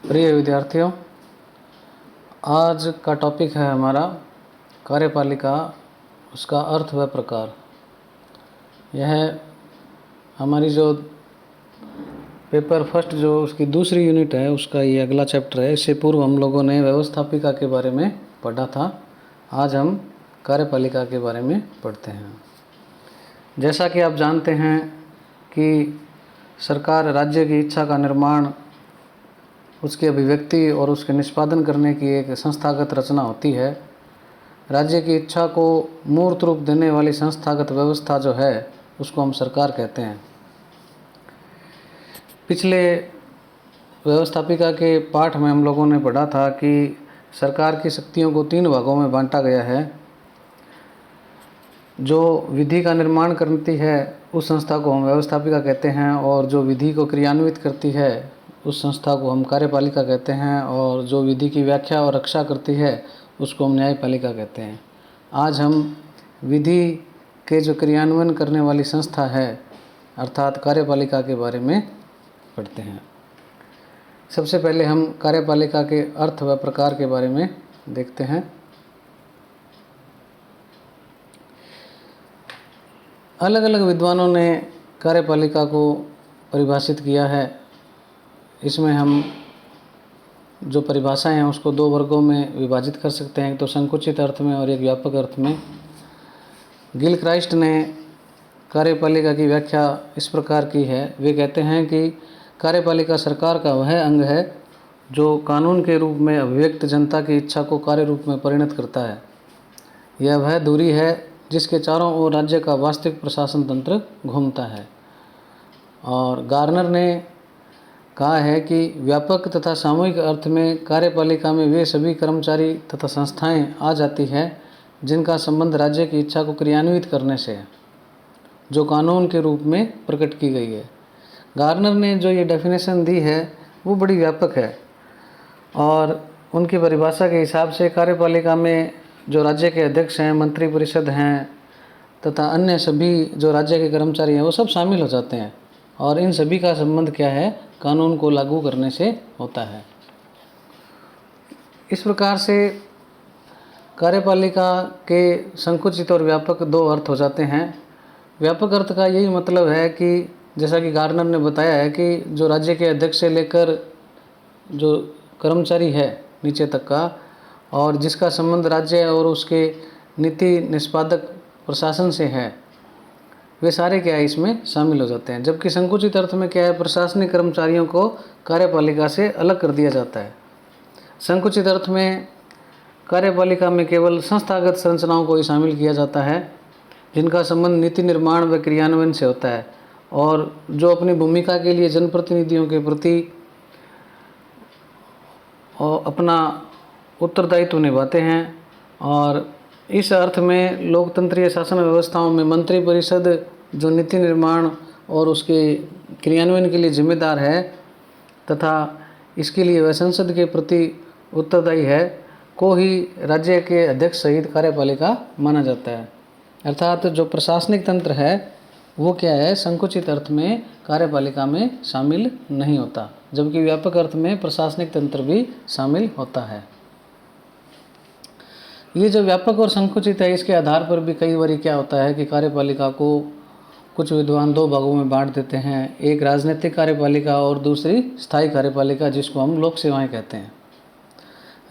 प्रिय विद्यार्थियों, आज का टॉपिक है हमारा कार्यपालिका, उसका अर्थ व प्रकार। यह हमारी जो पेपर फर्स्ट जो उसकी दूसरी यूनिट है उसका ये अगला चैप्टर है। इससे पूर्व हम लोगों ने व्यवस्थापिका के बारे में पढ़ा था। आज हम कार्यपालिका के बारे में पढ़ते हैं। जैसा कि आप जानते हैं कि सरकार राज्य की इच्छा का निर्माण, उसकी अभिव्यक्ति और उसके निष्पादन करने की एक संस्थागत रचना होती है। राज्य की इच्छा को मूर्त रूप देने वाली संस्थागत व्यवस्था जो है उसको हम सरकार कहते हैं। पिछले व्यवस्थापिका के पाठ में हम लोगों ने पढ़ा था कि सरकार की शक्तियों को 3 भागों में बांटा गया है। जो विधि का निर्माण करती है उस संस्था को हम व्यवस्थापिका कहते हैं, और जो विधि को क्रियान्वित करती है उस संस्था को हम कार्यपालिका कहते हैं, और जो विधि की व्याख्या और रक्षा करती है उसको हम न्यायपालिका कहते हैं। आज हम विधि के जो क्रियान्वयन करने वाली संस्था है अर्थात कार्यपालिका के बारे में पढ़ते हैं। सबसे पहले हम कार्यपालिका के अर्थ व प्रकार के बारे में देखते हैं। अलग अलग विद्वानों ने कार्यपालिका को परिभाषित किया है। इसमें हम जो परिभाषाएं हैं उसको 2 वर्गों में विभाजित कर सकते हैं, एक तो संकुचित अर्थ में और एक व्यापक अर्थ में। गिलक्राइस्ट ने कार्यपालिका की व्याख्या इस प्रकार की है। वे कहते हैं कि कार्यपालिका सरकार का वह अंग है जो कानून के रूप में अभिव्यक्त जनता की इच्छा को कार्य रूप में परिणत करता है। यह वह दूरी है जिसके चारों ओर राज्य का वास्तविक प्रशासन तंत्र घूमता है। और गार्नर ने कहा है कि व्यापक तथा सामूहिक अर्थ में कार्यपालिका में वे सभी कर्मचारी तथा संस्थाएं आ जाती है जिनका संबंध राज्य की इच्छा को क्रियान्वित करने से है, जो कानून के रूप में प्रकट की गई है। गार्नर ने जो ये डेफिनेशन दी है वो बड़ी व्यापक है, और उनकी परिभाषा के हिसाब से कार्यपालिका में जो राज्य के अध्यक्ष हैं, मंत्रिपरिषद हैं तथा अन्य सभी जो राज्य के कर्मचारी हैं वो सब शामिल हो जाते हैं, और इन सभी का संबंध क्या है? कानून को लागू करने से होता है। इस प्रकार से कार्यपालिका के संकुचित और व्यापक 2 अर्थ हो जाते हैं। व्यापक अर्थ का यही मतलब है कि जैसा कि गार्नर ने बताया है कि जो राज्य के अध्यक्ष से लेकर जो कर्मचारी है नीचे तक का, और जिसका संबंध राज्य और उसके नीति निष्पादक प्रशासन से है, वे सारे क्या है इसमें शामिल हो जाते हैं। जबकि संकुचित अर्थ में क्या है, प्रशासनिक कर्मचारियों को कार्यपालिका से अलग कर दिया जाता है। संकुचित अर्थ में कार्यपालिका में केवल संस्थागत संरचनाओं को ही शामिल किया जाता है जिनका संबंध नीति निर्माण व क्रियान्वयन से होता है, और जो अपनी भूमिका के लिए जनप्रतिनिधियों के प्रति अपना उत्तरदायित्व निभाते हैं। और इस अर्थ में लोकतंत्रीय शासन व्यवस्थाओं में मंत्रिपरिषद जो नीति निर्माण और उसके क्रियान्वयन के लिए जिम्मेदार है तथा इसके लिए वह संसद के प्रति उत्तरदायी है, को ही राज्य के अध्यक्ष सहित कार्यपालिका माना जाता है। अर्थात जो प्रशासनिक तंत्र है वो क्या है, संकुचित अर्थ में कार्यपालिका में शामिल नहीं होता, जबकि व्यापक अर्थ में प्रशासनिक तंत्र भी शामिल होता है। ये जो व्यापक और संकुचित है इसके आधार पर भी कई बार क्या होता है कि कार्यपालिका को कुछ विद्वान 2 भागों में बांट देते हैं, एक राजनीतिक कार्यपालिका और दूसरी स्थायी कार्यपालिका, जिसको हम लोक सेवाएं कहते हैं।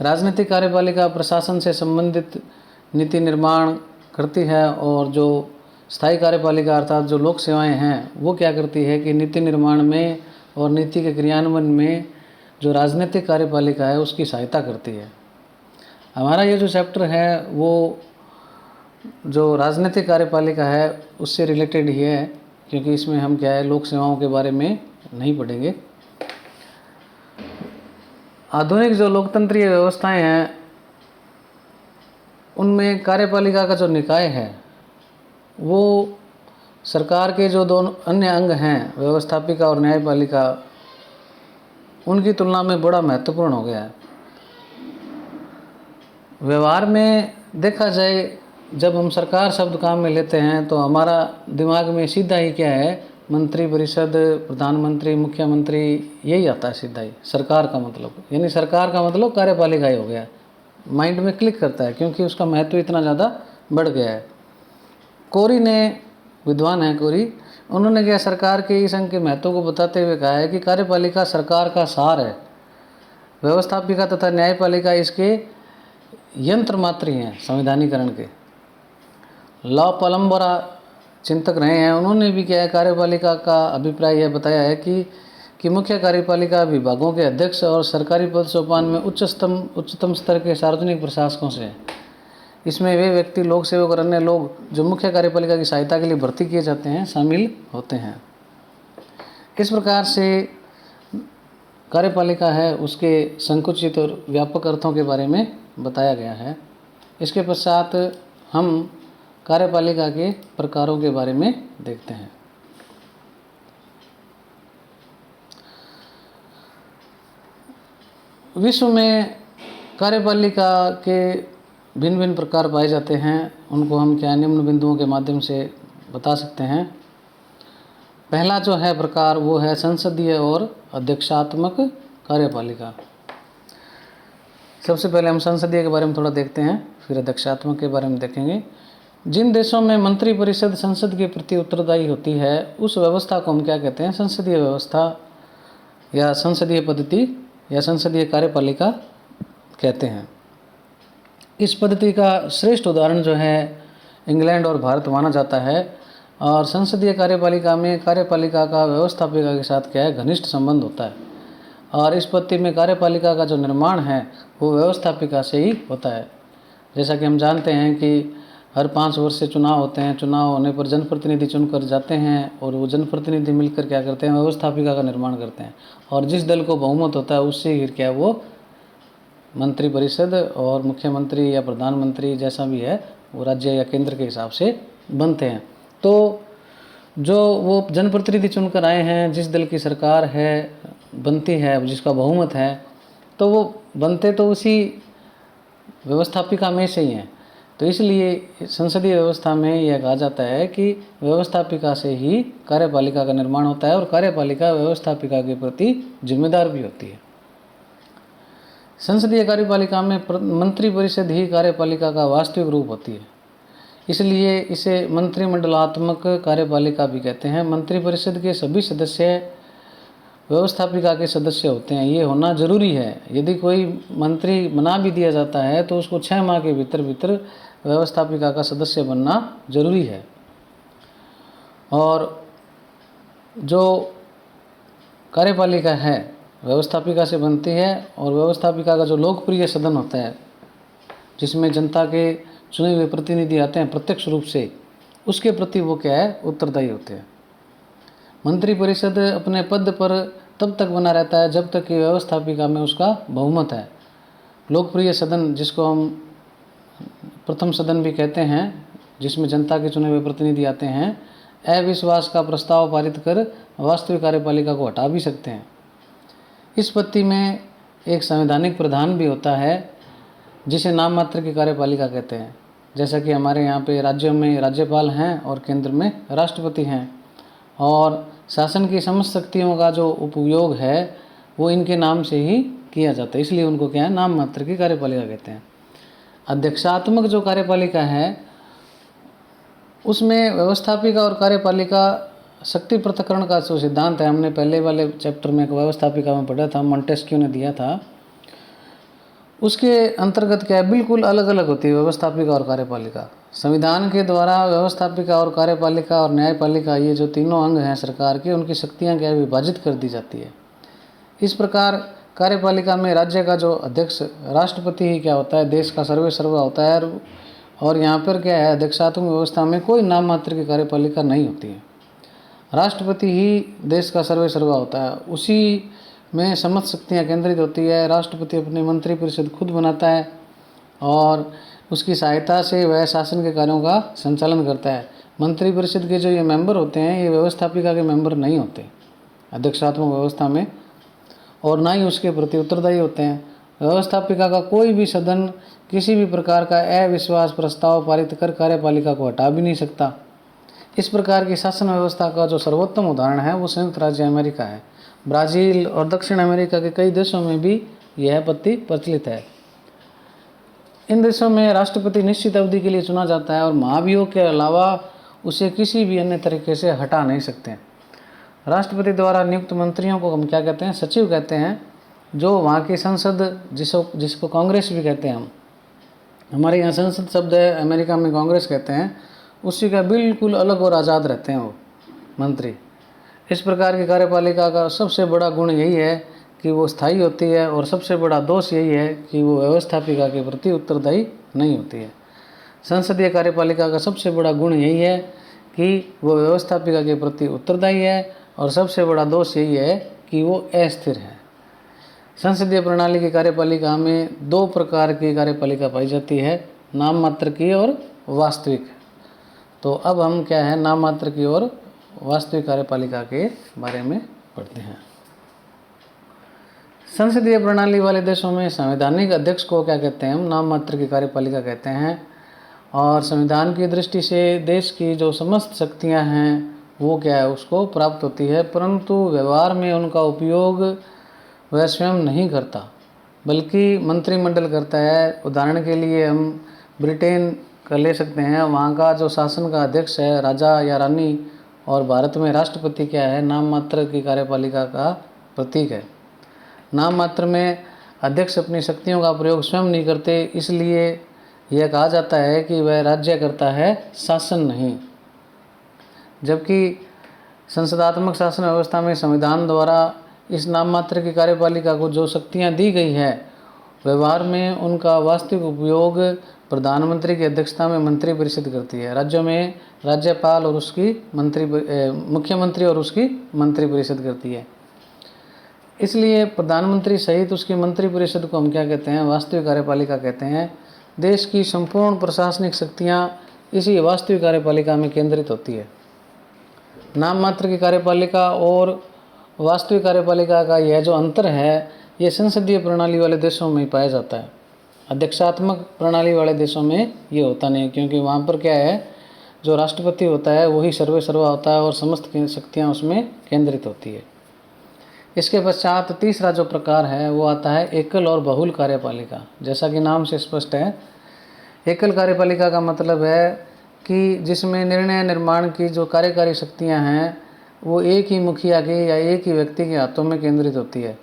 राजनीतिक कार्यपालिका प्रशासन से संबंधित नीति निर्माण करती है, और जो स्थायी कार्यपालिका अर्थात जो लोक सेवाएं हैं वो क्या करती है कि नीति निर्माण में और नीति के क्रियान्वयन में जो राजनीतिक कार्यपालिका है उसकी सहायता करती है। हमारा ये जो चैप्टर है वो जो राजनीतिक कार्यपालिका है उससे रिलेटेड ही है, क्योंकि इसमें हम क्या है लोक सेवाओं के बारे में नहीं पढ़ेंगे। आधुनिक जो लोकतंत्रीय व्यवस्थाएं हैं उनमें कार्यपालिका का जो निकाय है वो सरकार के जो 2 अन्य अंग हैं, व्यवस्थापिका और न्यायपालिका, उनकी तुलना में बड़ा महत्वपूर्ण हो गया है। व्यवहार में देखा जाए, जब हम सरकार शब्द काम में लेते हैं तो हमारा दिमाग में सीधा ही क्या है, मंत्री परिषद, प्रधानमंत्री, मुख्यमंत्री, यही आता है सीधा ही सरकार का मतलब। यानी सरकार का मतलब कार्यपालिका ही हो गया, माइंड में क्लिक करता है क्योंकि उसका महत्व इतना ज़्यादा बढ़ गया है। कोरी ने, विद्वान है कोरी, उन्होंने क्या सरकार के इस अंग के महत्व को बताते हुए कहा है कि कार्यपालिका सरकार का सार है, व्यवस्थापिका तथा न्यायपालिका इसके यंत्र मात्र ही हैं संविधानीकरण के। लॉ पलम्बरा चिंतक रहे हैं, उन्होंने भी क्या है कार्यपालिका का अभिप्राय यह बताया है कि मुख्य कार्यपालिका विभागों के अध्यक्ष और सरकारी पद सोपान में उच्चतम स्तर के सार्वजनिक प्रशासकों से है। इसमें वे व्यक्ति, लोक सेवक और अन्य लोग जो मुख्य कार्यपालिका की सहायता के लिए भर्ती किए जाते हैं शामिल होते हैं। इस प्रकार से कार्यपालिका है उसके संकुचित और व्यापक अर्थों के बारे में बताया गया है। इसके पश्चात हम कार्यपालिका के प्रकारों के बारे में देखते हैं। विश्व में कार्यपालिका के भिन्न भिन्न प्रकार पाए जाते हैं, उनको हम क्या निम्न बिंदुओं के माध्यम से बता सकते हैं। पहला जो है प्रकार वो है संसदीय और अध्यक्षात्मक कार्यपालिका। सबसे पहले हम संसदीय के बारे में थोड़ा देखते हैं, फिर अध्यक्षात्मक के बारे में देखेंगे। जिन देशों में मंत्री परिषद संसद के प्रति उत्तरदायी होती है उस व्यवस्था को हम क्या कहते हैं, संसदीय व्यवस्था या संसदीय पद्धति या संसदीय कार्यपालिका कहते हैं। इस पद्धति का श्रेष्ठ उदाहरण जो है इंग्लैंड और भारत माना जाता है। और संसदीय कार्यपालिका में कार्यपालिका का व्यवस्थापिका के साथ क्या है, घनिष्ठ संबंध होता है। और इस पद्धति में कार्यपालिका का जो निर्माण है वो व्यवस्थापिका से ही होता है। जैसा कि हम जानते हैं कि हर 5 वर्ष से चुनाव होते हैं, चुनाव होने पर जनप्रतिनिधि चुनकर जाते हैं और वो जनप्रतिनिधि मिलकर क्या करते हैं, व्यवस्थापिका का निर्माण करते हैं। और जिस दल को बहुमत होता है उससे फिर क्या वो मंत्री परिषद और मुख्यमंत्री या प्रधानमंत्री जैसा भी है वो राज्य या केंद्र के हिसाब से बनते हैं। तो जो वो जनप्रतिनिधि चुनकर आए हैं, जिस दल की सरकार है बनती है, जिसका बहुमत है, तो वो बनते तो उसी व्यवस्थापिका में से ही हैं। तो इसलिए संसदीय व्यवस्था में यह कहा जाता है कि व्यवस्थापिका से ही कार्यपालिका का निर्माण होता है और कार्यपालिका व्यवस्थापिका के प्रति जिम्मेदार भी होती है। संसदीय कार्यपालिका में मंत्री परिषद ही कार्यपालिका का वास्तविक रूप होती है, इसलिए इसे मंत्रिमंडलात्मक कार्यपालिका भी कहते हैं। मंत्री परिषद के सभी सदस्य व्यवस्थापिका के सदस्य होते हैं, ये होना जरूरी है। यदि कोई मंत्री बना भी दिया जाता है तो उसको 6 माह के भीतर व्यवस्थापिका का सदस्य बनना जरूरी है। और जो कार्यपालिका है व्यवस्थापिका से बनती है और व्यवस्थापिका का जो लोकप्रिय सदन होता है जिसमें जनता के चुने हुए प्रतिनिधि आते हैं प्रत्यक्ष रूप से, उसके प्रति वो क्या है, उत्तरदायी होते हैं। मंत्री परिषद अपने पद पर तब तक बना रहता है जब तक कि व्यवस्थापिका में उसका बहुमत है। लोकप्रिय सदन जिसको हम प्रथम सदन भी कहते हैं, जिसमें जनता के चुने हुए प्रतिनिधि आते हैं, अविश्वास का प्रस्ताव पारित कर वास्तविक कार्यपालिका को हटा भी सकते हैं। इस पद्धति में एक संवैधानिक प्रधान भी होता है जिसे नाम मात्र की कार्यपालिका कहते हैं। जैसा कि हमारे यहाँ पे राज्यों में राज्यपाल हैं और केंद्र में राष्ट्रपति हैं, और शासन की समस्त शक्तियों का जो उपयोग है वो इनके नाम से ही किया जाता है, इसलिए उनको क्या है, नाम मात्र की कार्यपालिका कहते हैं। अध्यक्षात्मक जो कार्यपालिका है उसमें व्यवस्थापिका और कार्यपालिका शक्ति पृथक्करण का जो सिद्धांत है, हमने पहले वाले चैप्टर में व्यवस्थापिका में पढ़ा था, मॉन्टेस्क्यू ने दिया था, उसके अंतर्गत क्या है, बिल्कुल अलग अलग होती है व्यवस्थापिका और कार्यपालिका। संविधान के द्वारा व्यवस्थापिका और कार्यपालिका और न्यायपालिका, ये जो तीनों अंग हैं सरकार के, उनकी शक्तियाँ क्या है, विभाजित कर दी जाती है। इस प्रकार कार्यपालिका में राज्य का जो अध्यक्ष राष्ट्रपति ही क्या होता है, देश का सर्वे सर्वा होता है। और यहाँ पर क्या है, अध्यक्षात्मक व्यवस्था में कोई नाम मात्र की कार्यपालिका नहीं होती है, राष्ट्रपति ही देश का सर्वे सर्वा होता है, उसी में समस्त शक्तियाँ केंद्रित होती है। राष्ट्रपति अपनी मंत्री परिषद खुद बनाता है और उसकी सहायता से वह शासन के कार्यों का संचालन करता है। मंत्री परिषद के जो ये मेंबर होते हैं ये व्यवस्थापिका के मेंबर नहीं होते अध्यक्षात्मक व्यवस्था में, और ना ही उसके प्रति उत्तरदायी होते हैं। व्यवस्थापिका का कोई भी सदन किसी भी प्रकार का अविश्वास प्रस्ताव पारित कर कार्यपालिका को हटा भी नहीं सकता। इस प्रकार की शासन व्यवस्था का जो सर्वोत्तम उदाहरण है वो संयुक्त राज्य अमेरिका है। ब्राज़ील और दक्षिण अमेरिका के कई देशों में भी यह पद्धति प्रचलित है। इन देशों में राष्ट्रपति निश्चित अवधि के लिए चुना जाता है और महाभियोग के अलावा उसे किसी भी अन्य तरीके से हटा नहीं सकते। राष्ट्रपति द्वारा नियुक्त मंत्रियों को हम क्या कहते हैं? सचिव कहते हैं। जो वहाँ की संसद जिसको कांग्रेस भी कहते हैं हम, हमारे यहाँ संसद शब्द है, अमेरिका में कांग्रेस कहते हैं, उसी का बिल्कुल अलग और आज़ाद रहते हैं वो मंत्री। इस प्रकार की कार्यपालिका का सबसे बड़ा गुण यही है कि वो स्थायी होती है और सबसे बड़ा दोष यही है कि वो व्यवस्थापिका के प्रति उत्तरदायी नहीं होती है। संसदीय कार्यपालिका का सबसे बड़ा गुण यही है कि वो व्यवस्थापिका के प्रति उत्तरदायी है और सबसे बड़ा दोष यही है कि वो अस्थिर है। संसदीय प्रणाली की कार्यपालिका में दो प्रकार की कार्यपालिका पाई जाती है, नाम मात्र की और वास्तविक। तो अब हम क्या है, नाम मात्र की और वास्तविक कार्यपालिका के बारे में पढ़ते हैं। संसदीय प्रणाली वाले देशों में संवैधानिक अध्यक्ष को क्या कहते हैं? हम नाम मात्र की कार्यपालिका कहते हैं। और संविधान की दृष्टि से देश की जो समस्त शक्तियां हैं वो क्या है, उसको प्राप्त होती है, परंतु व्यवहार में उनका उपयोग वह स्वयं नहीं करता बल्कि मंत्रिमंडल करता है। उदाहरण के लिए हम ब्रिटेन का ले सकते हैं, वहाँ का जो शासन का अध्यक्ष है राजा या रानी, और भारत में राष्ट्रपति क्या है, नाम मात्र की कार्यपालिका का प्रतीक है। नाम मात्र में अध्यक्ष अपनी शक्तियों का प्रयोग स्वयं नहीं करते, इसलिए यह कहा जाता है कि वह राज्य करता है, शासन नहीं। जबकि संसदात्मक शासन व्यवस्था में संविधान द्वारा इस नाम मात्र की कार्यपालिका को जो शक्तियां दी गई है, व्यवहार में उनका वास्तविक उपयोग प्रधानमंत्री की अध्यक्षता में मंत्रिपरिषद करती है। राज्यों में राज्यपाल और उसकी मुख्यमंत्री और उसकी मंत्रिपरिषद करती है। इसलिए प्रधानमंत्री सहित उसकी मंत्रिपरिषद को हम क्या कहते हैं? वास्तविक कार्यपालिका कहते हैं। देश की संपूर्ण प्रशासनिक शक्तियां इसी वास्तविक कार्यपालिका में केंद्रित होती है। नाम मात्र की कार्यपालिका और वास्तविक कार्यपालिका का यह जो अंतर है, ये संसदीय प्रणाली वाले देशों में पाया जाता है। अध्यक्षात्मक प्रणाली वाले देशों में ये होता नहीं, क्योंकि वहाँ पर क्या है, जो राष्ट्रपति होता है वही सर्वे सर्वा होता है और समस्त शक्तियाँ उसमें केंद्रित होती है। इसके पश्चात तीसरा जो प्रकार है वो आता है एकल और बहुल कार्यपालिका। जैसा कि नाम से स्पष्ट है, एकल कार्यपालिका का मतलब है कि जिसमें निर्णय निर्माण की जो कार्यकारी शक्तियां हैं वो एक ही मुखिया के या एक ही व्यक्ति के हाथों में केंद्रित होती है।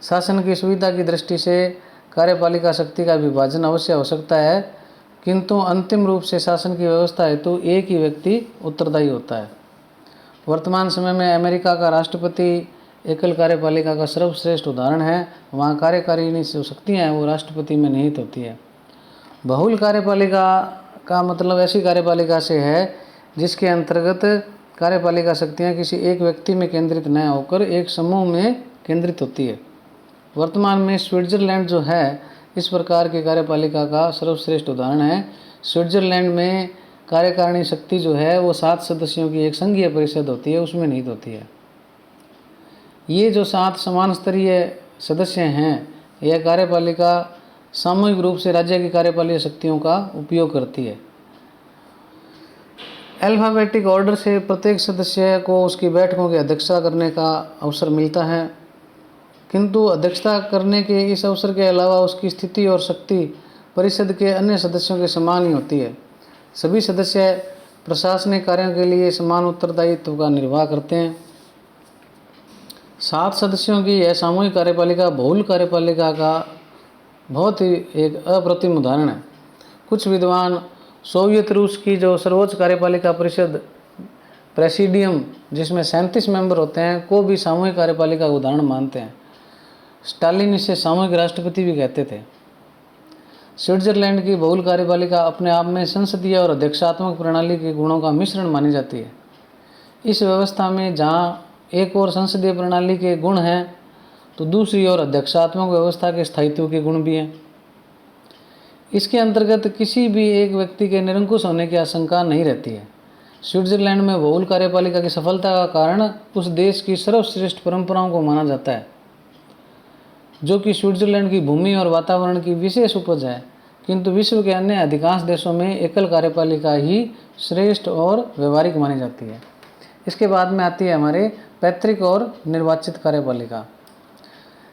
शासन की सुविधा की दृष्टि से कार्यपालिका शक्ति का विभाजन अवश्य हो सकता है, किंतु अंतिम रूप से शासन की व्यवस्था हेतु एक ही व्यक्ति उत्तरदायी होता है। वर्तमान समय में अमेरिका का राष्ट्रपति एकल कार्यपालिका का सर्वश्रेष्ठ उदाहरण है। वहाँ कार्यकारिणी जो शक्तियाँ हैं वो राष्ट्रपति में निहित होती है। बहुल कार्यपालिका का मतलब ऐसी कार्यपालिका से है जिसके अंतर्गत कार्यपालिका शक्तियाँ किसी एक व्यक्ति में केंद्रित न होकर एक समूह में केंद्रित होती है। वर्तमान में स्विट्जरलैंड जो है इस प्रकार की कार्यपालिका का सर्वश्रेष्ठ उदाहरण है। स्विट्जरलैंड में कार्यकारिणी शक्ति जो है वो 7 सदस्यों की एक संघीय परिषद होती है, उसमें निहित होती है। ये जो 7 समान स्तरीय सदस्य हैं, यह कार्यपालिका सामूहिक रूप से राज्य की कार्यपालिका शक्तियों का उपयोग करती है। अल्फाबेटिक ऑर्डर से प्रत्येक सदस्य को उसकी बैठकों की अध्यक्षता करने का अवसर मिलता है, किंतु अध्यक्षता करने के इस अवसर के अलावा उसकी स्थिति और शक्ति परिषद के अन्य सदस्यों के समान ही होती है। सभी सदस्य प्रशासनिक कार्यों के लिए समान उत्तरदायित्व का निर्वाह करते हैं। 7 सदस्यों की यह सामूहिक कार्यपालिका बहुल कार्यपालिका का बहुत ही एक अप्रतिम उदाहरण है। कुछ विद्वान सोवियत रूस की जो सर्वोच्च कार्यपालिका परिषद प्रेसिडियम, जिसमें 37 मेंबर होते हैं, को भी सामूहिक कार्यपालिका का उदाहरण मानते हैं। स्टालिन इसे सामूहिक राष्ट्रपति भी कहते थे। स्विट्जरलैंड की बहुल कार्यपालिका अपने आप में संसदीय और अध्यक्षात्मक प्रणाली के गुणों का मिश्रण मानी जाती है। इस व्यवस्था में जहाँ एक और संसदीय प्रणाली के गुण हैं तो दूसरी ओर अध्यक्षात्मक व्यवस्था के स्थायित्व के गुण भी हैं। इसके अंतर्गत किसी भी एक व्यक्ति के निरंकुश होने की आशंका नहीं रहती है। स्विट्जरलैंड में बहुल कार्यपालिका की सफलता का कारण उस देश की सर्वश्रेष्ठ परंपराओं को माना जाता है, जो कि स्विट्जरलैंड की भूमि और वातावरण की विशेष उपज है, किंतु विश्व के अन्य अधिकांश देशों में एकल कार्यपालिका ही श्रेष्ठ और व्यवहारिक मानी जाती है। इसके बाद में आती है हमारे पैतृक और निर्वाचित कार्यपालिका।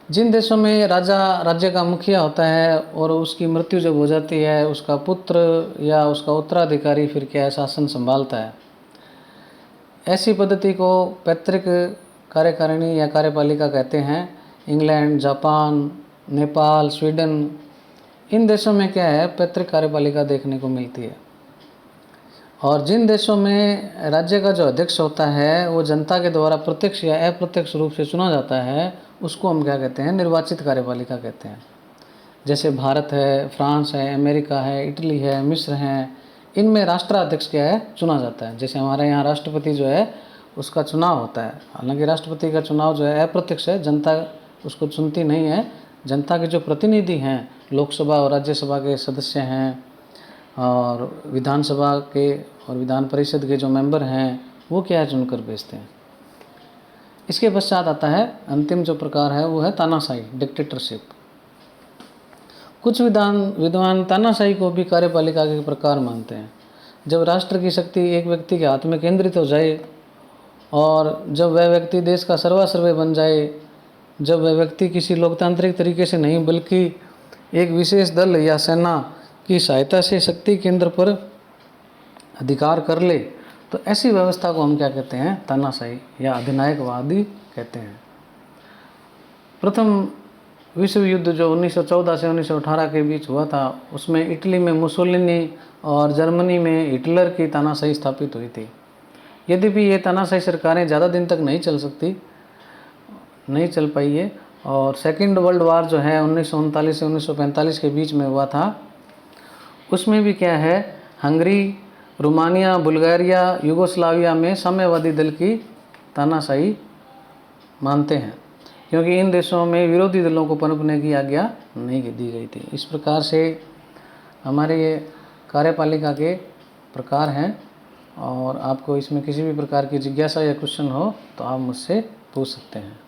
जिन देशों में राजा राज्य का मुखिया होता है और उसकी मृत्यु जब हो जाती है, उसका पुत्र या उसका उत्तराधिकारी फिर क्या है शासन संभालता है, ऐसी पद्धति को पैतृक कार्यकारिणी या कार्यपालिका कहते हैं। इंग्लैंड, जापान, नेपाल, स्वीडन, इन देशों में क्या है पैतृक कार्यपालिका देखने को मिलती है। और जिन देशों में राज्य का जो अध्यक्ष होता है वो जनता के द्वारा प्रत्यक्ष या अप्रत्यक्ष रूप से चुना जाता है, उसको हम क्या कहते हैं, निर्वाचित कार्यपालिका कहते हैं। जैसे भारत है, फ्रांस है, अमेरिका है, इटली है, मिस्र है, इनमें राष्ट्राध्यक्ष क्या है चुना जाता है। जैसे हमारे यहाँ राष्ट्रपति जो है उसका चुनाव होता है, हालांकि राष्ट्रपति का चुनाव जो है अप्रत्यक्ष है, जनता उसको चुनती नहीं है। जनता के जो प्रतिनिधि हैं, लोकसभा और राज्यसभा के सदस्य हैं और विधानसभा के और विधान परिषद के जो मेंबर हैं, वो क्या है चुनकर भेजते हैं। इसके पश्चात आता है अंतिम जो प्रकार है वो है तानाशाही, डिक्टेटरशिप। कुछ विद्वान तानाशाही को भी कार्यपालिका के प्रकार मानते हैं। जब राष्ट्र की शक्ति एक व्यक्ति के हाथ में केंद्रित हो जाए और जब वह व्यक्ति देश का सर्वासर्वा बन जाए, जब वह व्यक्ति किसी लोकतांत्रिक तरीके से नहीं बल्कि एक विशेष दल या सेना की सहायता से शक्ति केंद्र पर अधिकार कर ले, तो ऐसी व्यवस्था को हम क्या कहते हैं, तानाशाही या अधिनायकवादी कहते हैं। प्रथम विश्व युद्ध जो 1914 से 1918 के बीच हुआ था, उसमें इटली में मुसोलिनी और जर्मनी में हिटलर की तानाशाही स्थापित हुई थी। यद्यपि ये तानाशाही सरकारें ज़्यादा दिन तक नहीं चल पाई है। और सेकेंड वर्ल्ड वार जो है 1939 से 1945 के बीच में हुआ था, उसमें भी क्या है, हंगरी, रोमानिया, बुल्गारिया, युगोस्लाविया में साम्यवादी दल की तानाशाही मानते हैं, क्योंकि इन देशों में विरोधी दलों को पनपने की आज्ञा नहीं दी गई थी। इस प्रकार से हमारे ये कार्यपालिका के प्रकार हैं। और आपको इसमें किसी भी प्रकार की जिज्ञासा या क्वेश्चन हो तो आप मुझसे पूछ सकते हैं।